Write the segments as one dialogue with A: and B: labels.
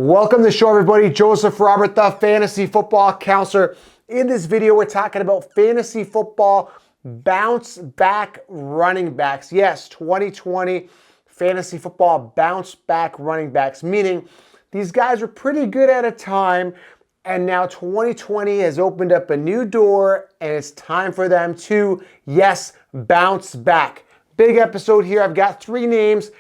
A: Welcome to the show, everybody. Joseph Robert, the fantasy football counselor. In this video, we're talking about fantasy football bounce back running backs. Yes, 2020 fantasy football bounce back running backs, meaning these guys were pretty good at a time, and now 2020 has opened up a new door, and it's time for them to, yes, bounce back. Big episode here. I've got three names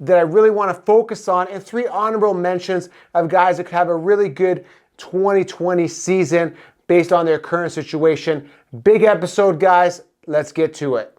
A: that I really want to focus on, and three honorable mentions of guys that could have a really good 2020 season based on their current situation. Big episode, guys. Let's get to it.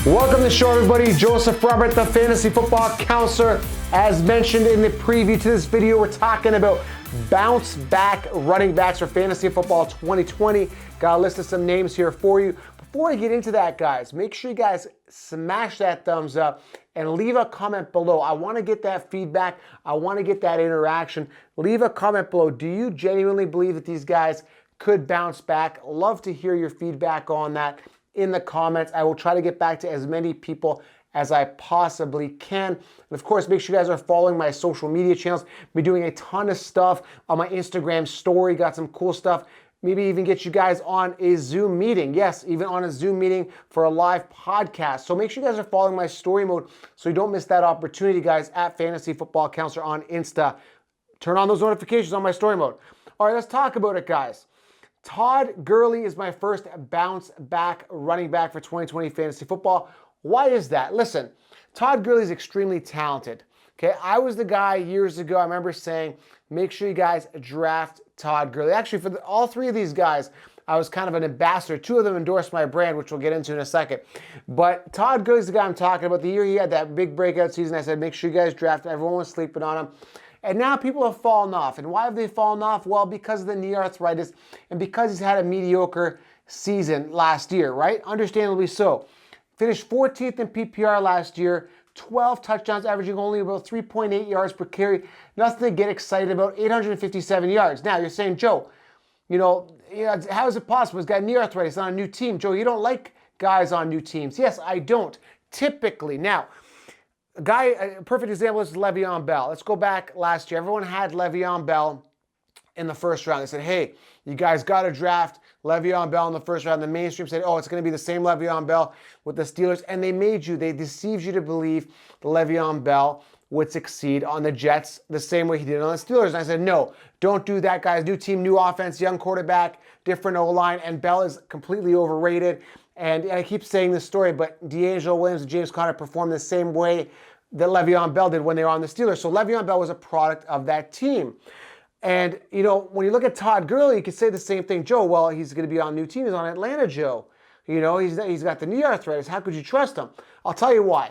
A: Welcome to the show, everybody. Joseph Robert, the fantasy football counselor. As mentioned in the preview to this video, we're talking about bounce back running backs for fantasy football 2020. Got a list of some names here for you. Before I get into that, guys, make sure you guys smash that thumbs up and leave a comment below. I want to get that feedback. I want to get that interaction. Leave a comment below. Do you genuinely believe that these guys could bounce back? Love to hear your feedback on that in the comments. I will try to get back to as many people as I possibly can. And of course, make sure you guys are following my social media channels. Be doing a ton of stuff on my Instagram story. Got some cool stuff. Maybe even get you guys on a Zoom meeting. Yes, even on a Zoom meeting for a live podcast. So make sure you guys are following my story mode so you don't miss that opportunity, guys, at Fantasy Football Counselor on Insta. Turn on those notifications on my story mode. All right, let's talk about it, guys. Todd Gurley is my first bounce back running back for 2020 fantasy football. Why is that? Listen, Todd Gurley is extremely talented. Okay, I was the guy years ago, I remember saying, make sure you guys draft Todd Gurley. Actually, for all three of these guys, I was kind of an ambassador. Two of them endorsed my brand, which we'll get into in a second. But Todd Gurley is the guy I'm talking about. The year he had that big breakout season, I said, make sure you guys draft him. Everyone was sleeping on him. And now people have fallen off. And why have they fallen off? Well, because of the knee arthritis and because he's had a mediocre season last year, right? Understandably so. Finished 14th in PPR last year, 12 touchdowns, averaging only about 3.8 yards per carry. Nothing to get excited about, 857 yards. Now, you're saying, Joe, how is it possible? He's got knee arthritis on a new team. Joe, you don't like guys on new teams. Yes, I don't, typically. Now, a perfect example is Le'Veon Bell. Let's go back last year. Everyone had Le'Veon Bell in the first round. They said, hey, you guys got to draft Le'Veon Bell in the first round. The mainstream said, oh, it's going to be the same Le'Veon Bell with the Steelers. And they deceived you to believe the Le'Veon Bell would succeed on the Jets the same way he did on the Steelers. And I said, no, don't do that, guys. New team, new offense, young quarterback, different O-line, and Bell is completely overrated. And I keep saying this story, but D'Angelo Williams and James Conner performed the same way that Le'Veon Bell did when they were on the Steelers. So Le'Veon Bell was a product of that team. And, when you look at Todd Gurley, you could say the same thing. Joe, well, he's going to be on a new team. He's on Atlanta, Joe. He's got the knee arthritis. How could you trust him? I'll tell you why.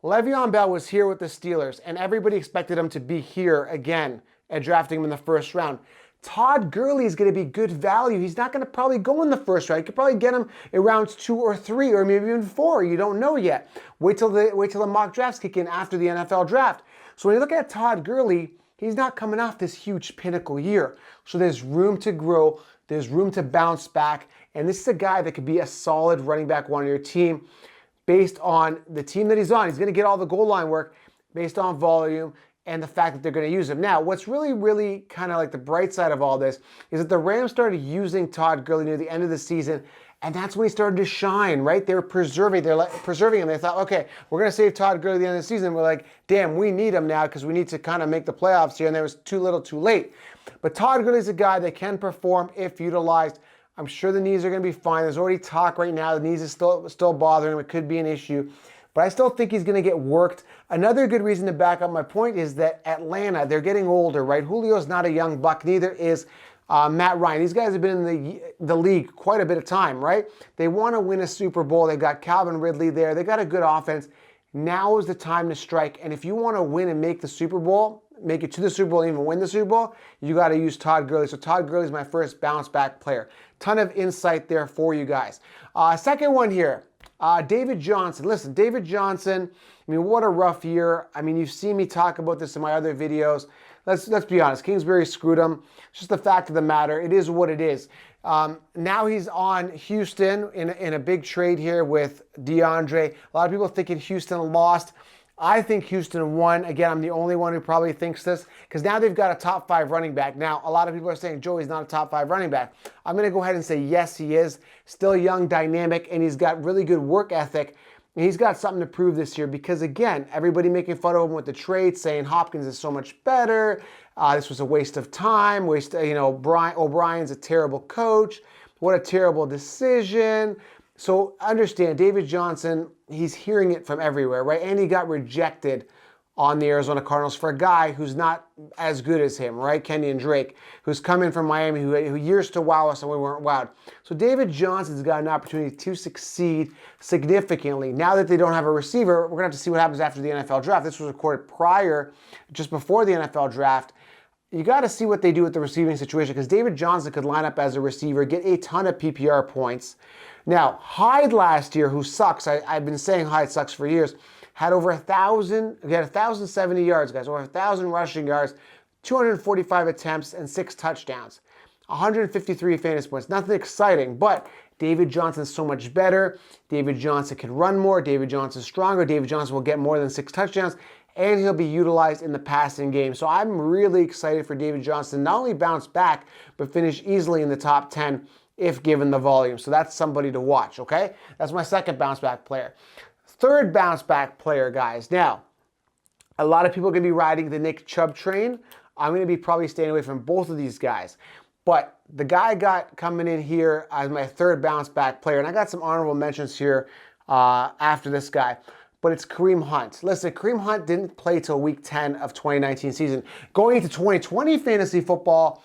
A: Le'Veon Bell was here with the Steelers, and everybody expected him to be here again and drafting him in the first round. Todd Gurley is going to be good value. He's not going to probably go in the first round. You could probably get him in rounds 2 or 3 or maybe even 4. You don't know yet. Wait till the mock drafts kick in after the NFL draft. So when you look at Todd Gurley, he's not coming off this huge pinnacle year. So there's room to grow. There's room to bounce back. And this is a guy that could be a solid running back one on your team based on the team that he's on. He's going to get all the goal line work based on volume and the fact that they're going to use him. Now, what's really, really kind of like the bright side of all this is that the Rams started using Todd Gurley near the end of the season, and that's when he started to shine, right? They're preserving him. They thought, okay, we're going to save Todd Gurley at the end of the season. We're like, damn, we need him now because we need to kind of make the playoffs here, and there was too little too late. But Todd Gurley's a guy that can perform if utilized. I'm sure the knees are going to be fine. There's already talk right now. The knees is still bothering him. It could be an issue. But I still think he's going to get worked. Another good reason to back up my point is that Atlanta, they're getting older, right? Julio's not a young buck. Neither is Matt Ryan. These guys have been in the league quite a bit of time, right? They want to win a Super Bowl. They've got Calvin Ridley there. They got a good offense. Now is the time to strike. And if you want to win and make the Super Bowl, make it to the Super Bowl and even win the Super Bowl, you got to use Todd Gurley. So Todd Gurley is my first bounce back player. Ton of insight there for you guys. Second one here. David Johnson. Listen, David Johnson, what a rough year. You've seen me talk about this in my other videos. Let's be honest. Kingsbury screwed him. It's just the fact of the matter. It is what it is. Now he's on Houston in a big trade here with DeAndre. A lot of people thinking Houston lost. I think Houston won. Again, I'm the only one who probably thinks this because now they've got a top 5 running back. Now, a lot of people are saying, Joey's not a top 5 running back. I'm going to go ahead and say, yes, he is. Still young, dynamic, and he's got really good work ethic. And he's got something to prove this year because, again, everybody making fun of him with the trade, saying Hopkins is so much better. This was a waste of time. Brian O'Brien's a terrible coach. What a terrible decision. So understand, David Johnson, he's hearing it from everywhere, right? And he got rejected on the Arizona Cardinals for a guy who's not as good as him, right? Kenyon Drake, who's come in from Miami, who years to wow us and we weren't wowed. So David Johnson's got an opportunity to succeed significantly. Now that they don't have a receiver, we're going to have to see what happens after the NFL draft. This was recorded just before the NFL draft. You got to see what they do with the receiving situation because David Johnson could line up as a receiver, get a ton of PPR points. Now, Hyde last year, who sucks, I've been saying Hyde sucks for years, had over 1,000, he had 1,070 yards, guys, over 1,000 rushing yards, 245 attempts, and 6 touchdowns. 153 fantasy points. Nothing exciting, but David Johnson's so much better. David Johnson can run more. David Johnson's stronger. David Johnson will get more than 6 touchdowns, and he'll be utilized in the passing game. So I'm really excited for David Johnson not only bounce back, but finish easily in the top 10 if given the volume. So that's somebody to watch, okay? That's my second bounce back player. Third bounce back player, guys. Now, a lot of people are going to be riding the Nick Chubb train. I'm going to be probably staying away from both of these guys. But the guy I got coming in here as my third bounce back player, and I got some honorable mentions here after this guy, but it's Kareem Hunt. Listen, Kareem Hunt didn't play till week 10 of 2019 season. Going into 2020 fantasy football,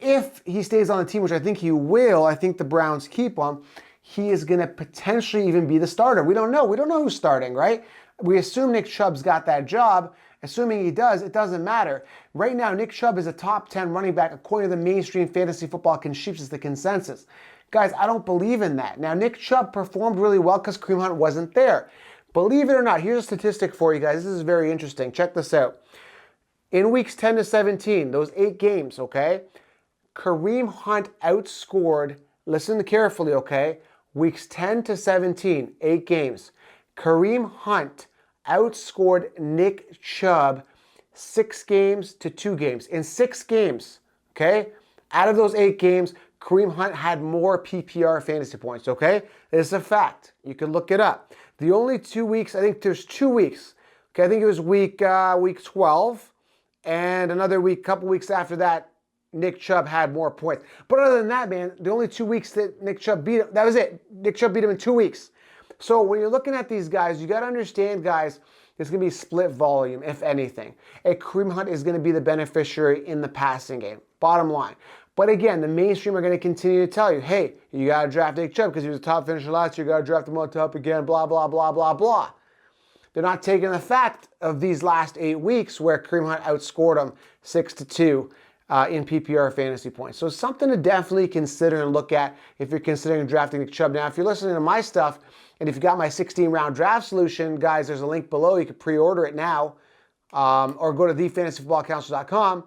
A: if he stays on the team, which I think he will, I think the Browns keep him, he is going to potentially even be the starter. We don't know. We don't know who's starting, right? We assume Nick Chubb's got that job. Assuming he does, it doesn't matter. Right now, Nick Chubb is a top 10 running back according to the mainstream fantasy football consensus, the consensus. Guys, I don't believe in that. Now, Nick Chubb performed really well because Kareem Hunt wasn't there. Believe it or not, here's a statistic for you guys. This is very interesting. Check this out. In weeks 10 to 17, those 8 games, okay, Kareem Hunt outscored, listen carefully, okay, weeks 10 to 17, 8 games. Kareem Hunt outscored Nick Chubb 6 games to 2 games. In 6 games, okay, out of those 8 games, Kareem Hunt had more PPR fantasy points, okay? It's a fact. You can look it up. The only 2 weeks, I think there's 2 weeks, okay, I think it was week 12 and another week, couple weeks after that, Nick Chubb had more points. But other than that, man, the only 2 weeks that Nick Chubb beat him, that was it. Nick Chubb beat him in 2 weeks. So when you're looking at these guys, you got to understand, guys, it's going to be split volume, if anything. And Kareem Hunt is going to be the beneficiary in the passing game. Bottom line. But again, the mainstream are going to continue to tell you, hey, you got to draft Nick Chubb because he was a top finisher last year. You got to draft him on top again, blah, blah, blah, blah, blah. They're not taking the fact of these last 8 weeks where Kareem Hunt outscored him 6 to 2. In PPR fantasy points. So something to definitely consider and look at if you're considering drafting Nick Chubb. Now, if you're listening to my stuff and if you got my 16-round draft solution, guys, there's a link below. You can pre-order it now or go to thefantasyfootballcounselor.com.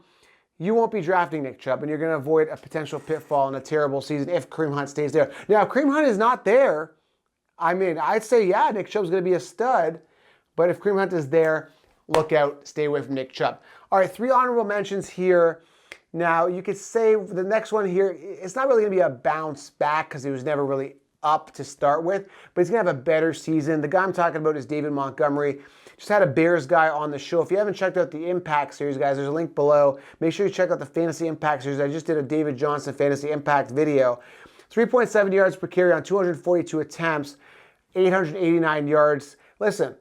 A: You won't be drafting Nick Chubb and you're going to avoid a potential pitfall in a terrible season if Kareem Hunt stays there. Now, if Kareem Hunt is not there, I mean, I'd say, yeah, Nick Chubb's going to be a stud. But if Kareem Hunt is there, look out. Stay away from Nick Chubb. All right, 3 honorable mentions here. Now, you could say the next one here, it's not really going to be a bounce back because he was never really up to start with, but he's going to have a better season. The guy I'm talking about is David Montgomery. Just had a Bears guy on the show. If you haven't checked out the Impact series, guys, there's a link below. Make sure you check out the Fantasy Impact series. I just did a David Johnson Fantasy Impact video. 3.7 yards per carry on 242 attempts, 889 yards. Listen,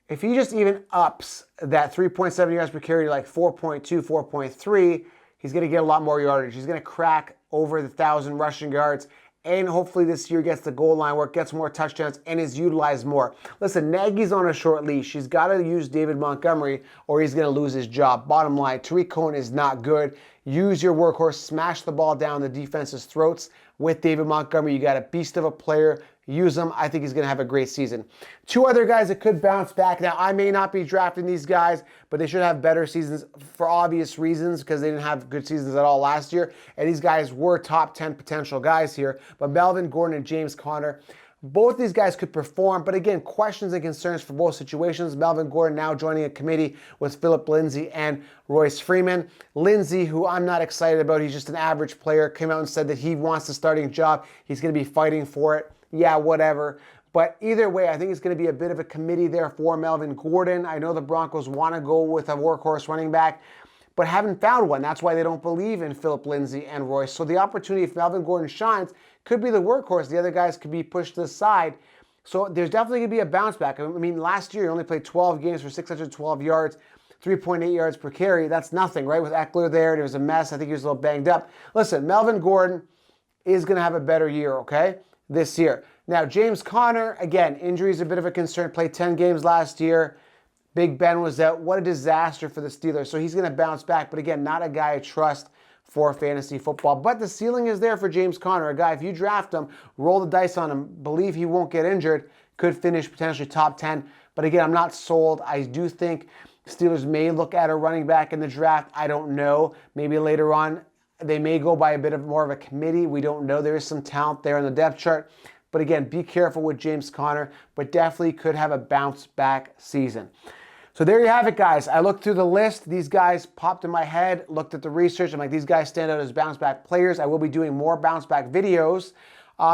A: if he just even ups that 3.7 yards per carry to like 4.2, 4.3, he's going to get a lot more yardage. He's going to crack over the 1,000 rushing yards. And hopefully this year gets the goal line work, gets more touchdowns, and is utilized more. Listen, Nagy's on a short leash. He's got to use David Montgomery or he's going to lose his job. Bottom line, Tariq Cohen is not good. Use your workhorse. Smash the ball down the defense's throats with David Montgomery. You got a beast of a player. use him. I think he's going to have a great season. Two other guys that could bounce back. Now, I may not be drafting these guys, but they should have better seasons for obvious reasons because they didn't have good seasons at all last year. And these guys were top 10 potential guys here. But Melvin Gordon and James Conner, both these guys could perform, but again, questions and concerns for both situations. Melvin Gordon now joining a committee with Philip Lindsay and Royce Freeman. Lindsay, who I'm not excited about, he's just an average player, came out and said that he wants the starting job. He's going to be fighting for it. Yeah, whatever. But either way, I think it's going to be a bit of a committee there for Melvin Gordon. I know the Broncos want to go with a workhorse running back, but haven't found one. That's why they don't believe in Philip Lindsay and Royce. So the opportunity, if Melvin Gordon shines, could be the workhorse. The other guys could be pushed to the side. So there's definitely going to be a bounce back. I mean, last year he only played 12 games for 612 yards, 3.8 yards per carry. That's nothing, right? With Eckler there was a mess. I think he was a little banged up. Listen, Melvin Gordon is going to have a better year, okay, this year. Now, James Conner, again, injury is a bit of a concern. Played 10 games last year. Big Ben was out. What a disaster for the Steelers. So he's going to bounce back. But again, not a guy I trust for fantasy football. But the ceiling is there for James Conner. A guy, if you draft him, roll the dice on him, believe he won't get injured, could finish potentially top 10. But again, I'm not sold. I do think Steelers may look at a running back in the draft. I don't know. Maybe later on, they may go by a bit of more of a committee. We don't know. There is some talent there on the depth chart. But again, be careful with James Conner, but definitely could have a bounce back season. So there you have it, guys. I looked through the list. These guys popped in my head, looked at the research. I'm like, these guys stand out as bounce back players. I will be doing more bounce back videos.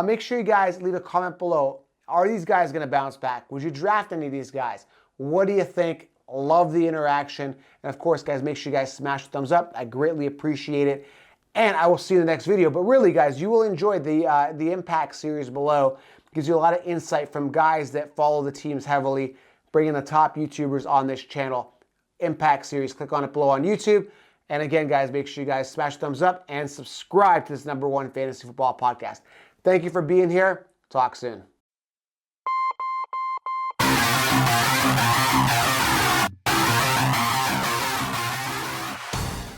A: Make sure you guys leave a comment below. Are these guys going to bounce back? Would you draft any of these guys? What do you think? Love the interaction. And of course, guys, make sure you guys smash the thumbs up. I greatly appreciate it. And I will see you in the next video. But really, guys, you will enjoy the Impact series below. It gives you a lot of insight from guys that follow the teams heavily, bringing the top YouTubers on this channel. Impact series. Click on it below on YouTube. And again, guys, make sure you guys smash the thumbs up and subscribe to this #1 fantasy football podcast. Thank you for being here. Talk soon.